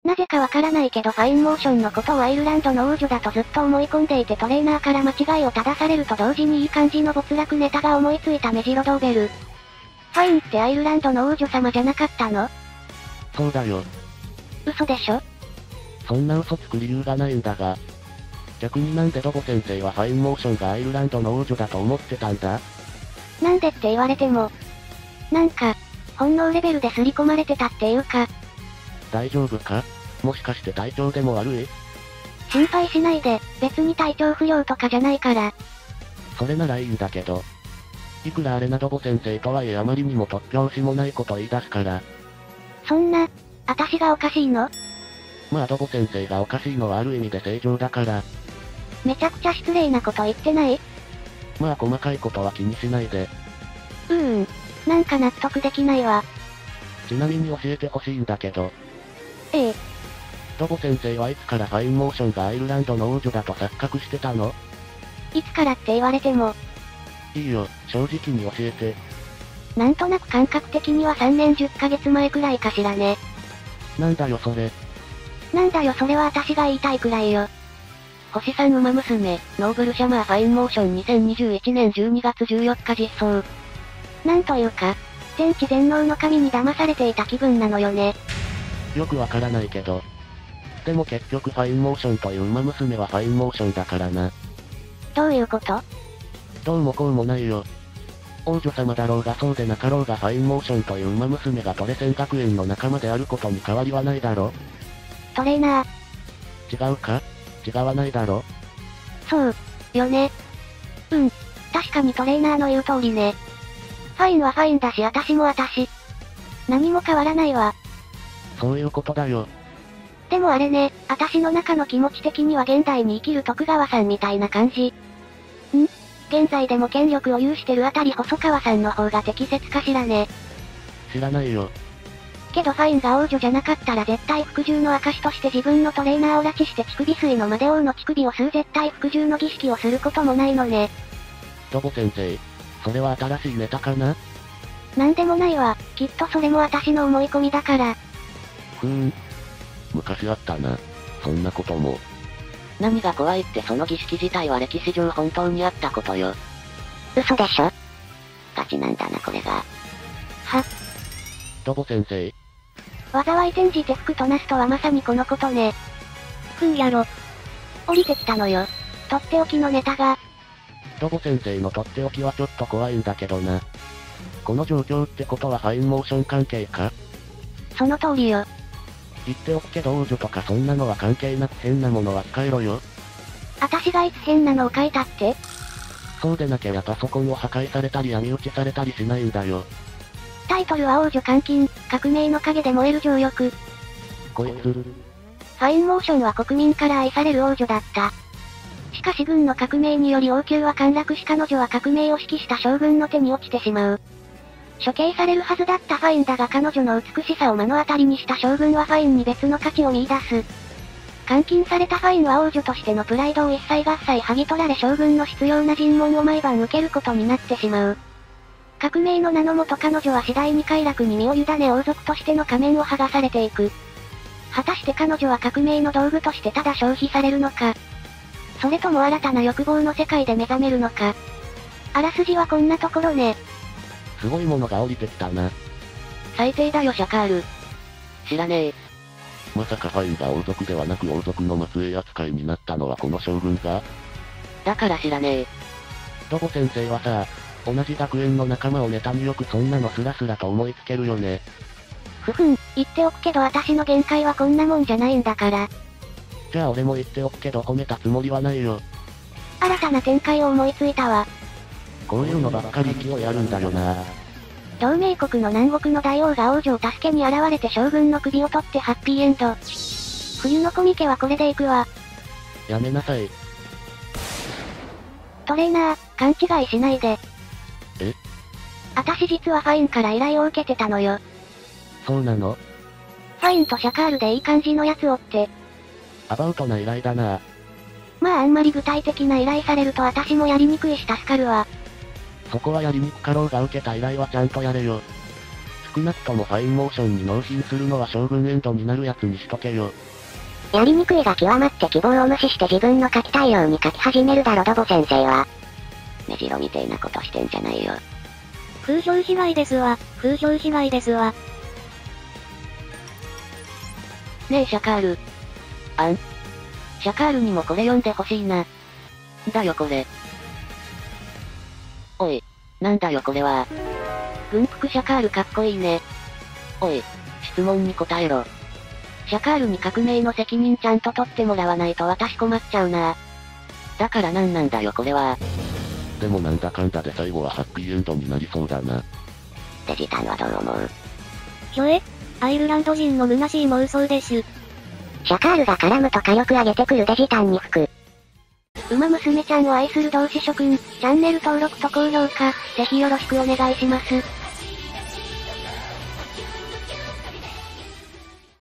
なぜかわからないけどファインモーションのことをアイルランドの王女だとずっと思い込んでいてトレーナーから間違いを正されると同時にいい感じの没落ネタが思いついたメジロドーベル。ファインってアイルランドの王女様じゃなかったの？そうだよ。嘘でしょ？そんな嘘つく理由がないんだが。逆になんでドボ先生はファインモーションがアイルランドの王女だと思ってたんだ？なんでって言われても。なんか、本能レベルで刷り込まれてたっていうか。大丈夫か？もしかして体調でも悪い？心配しないで、別に体調不良とかじゃないから。それならいいんだけど。いくらあれなドボ先生とはいえあまりにも突拍子もないこと言い出すから。そんな、私がおかしいの？まあドボ先生がおかしいのはある意味で正常だから。めちゃくちゃ失礼なこと言ってない？まあ細かいことは気にしないで。なんか納得できないわ。ちなみに教えてほしいんだけど。ええ。ドボ先生はいつからファインモーションがアイルランドの王女だと錯覚してたの？いつからって言われても。いいよ、正直に教えて。なんとなく感覚的には3年10ヶ月前くらいかしらね。なんだよそれ。なんだよそれは私が言いたいくらいよ。星さん馬娘、ノーブルシャマーファインモーション2021年12月14日実装。なんというか、全知全能の神に騙されていた気分なのよね。よくわからないけど。でも結局ファインモーションという馬娘はファインモーションだからな。どういうこと？どうもこうもないよ。王女様だろうがそうでなかろうがファインモーションという馬娘がトレセン学園の仲間であることに変わりはないだろ？トレーナー。違うか？違わないだろ？そう、よね。確かにトレーナーの言う通りね。ファインはファインだし私も私。何も変わらないわ。そういうことだよ。でもあれね、私の中の気持ち的には現代に生きる徳川さんみたいな感じ。現在でも権力を有してるあたり細川さんの方が適切かしらね。知らないよ。けどファインが王女じゃなかったら絶対服従の証として自分のトレーナーを拉致して乳首水の魔で王の乳首を吸う絶対服従の儀式をすることもないのね。ドボ先生、それは新しいネタかな？なんでもないわ、きっとそれも私の思い込みだから。昔あったな。そんなことも。何が怖いってその儀式自体は歴史上本当にあったことよ。嘘でしょ？ガチなんだなこれが。ドボ先生。災い転じて福となすとはまさにこのことね。やろ。降りてきたのよ。とっておきのネタが。ドボ先生のとっておきはちょっと怖いんだけどな。この状況ってことはファインモーション関係か？その通りよ。言っておくけど王女とかそんなのは関係なく変なものは使えろよ。私がいつ変なのを書いたって？そうでなけりゃパソコンを破壊されたり闇討ちされたりしないんだよ。タイトルは王女監禁、革命の陰で燃える情欲。こいつ。ファインモーションは国民から愛される王女だった。しかし軍の革命により王宮は陥落し彼女は革命を指揮した将軍の手に落ちてしまう。処刑されるはずだったファインだが彼女の美しさを目の当たりにした将軍はファインに別の価値を見出す。監禁されたファインは王女としてのプライドを一切合切剥ぎ取られ将軍の執拗な尋問を毎晩受けることになってしまう。革命の名のもと彼女は次第に快楽に身を委ね王族としての仮面を剥がされていく。果たして彼女は革命の道具としてただ消費されるのか。それとも新たな欲望の世界で目覚めるのか。あらすじはこんなところね。すごいものが降りてきたな。最低だよシャカール。知らねえ。まさかファインが王族ではなく王族の末裔扱いになったのはこの将軍が？だから知らねえ。ドボ先生はさ、同じ学園の仲間をネタによくそんなのスラスラと思いつけるよね。言っておくけど私の限界はこんなもんじゃないんだから。じゃあ俺も言っておくけど褒めたつもりはないよ。新たな展開を思いついたわ。こういうのばっかり勢いあるんだよな。同盟国の南国の大王が王女を助けに現れて将軍の首を取ってハッピーエンド。冬のコミケはこれで行くわ。やめなさい。トレーナー、勘違いしないで。え？私実はファインから依頼を受けてたのよ。そうなの？ファインとシャカールでいい感じのやつをって。アバウトな依頼だな。まああんまり具体的な依頼されると私もやりにくいし助かるわ。そこはやりにくかろうが受けた依頼はちゃんとやれよ。し少なくともファインモーションに納品するのは将軍エンドになるやつにしとけよ。やりにくいが極まって希望を無視して自分の書きたいように書き始めるだろドボ先生は。目白みてえなことしてんじゃないよ。風評被害ですわ、風評被害ですわ。ねえシャカール。シャカールにもこれ読んでほしいな。だよこれ。おい、なんだよこれは。軍服シャカールかっこいいね。おい、質問に答えろ。シャカールに革命の責任ちゃんと取ってもらわないと私困っちゃうな。だからなんなんだよこれは。でもなんだかんだで最後はハッピーエンドになりそうだな。デジタンはどう思う？ひょえ？アイルランド人の虚しい妄想です。シャカールが絡むと火力上げてくるデジタンに吹く。馬娘ちゃんを愛する同志諸君、チャンネル登録と高評価、ぜひよろしくお願いします。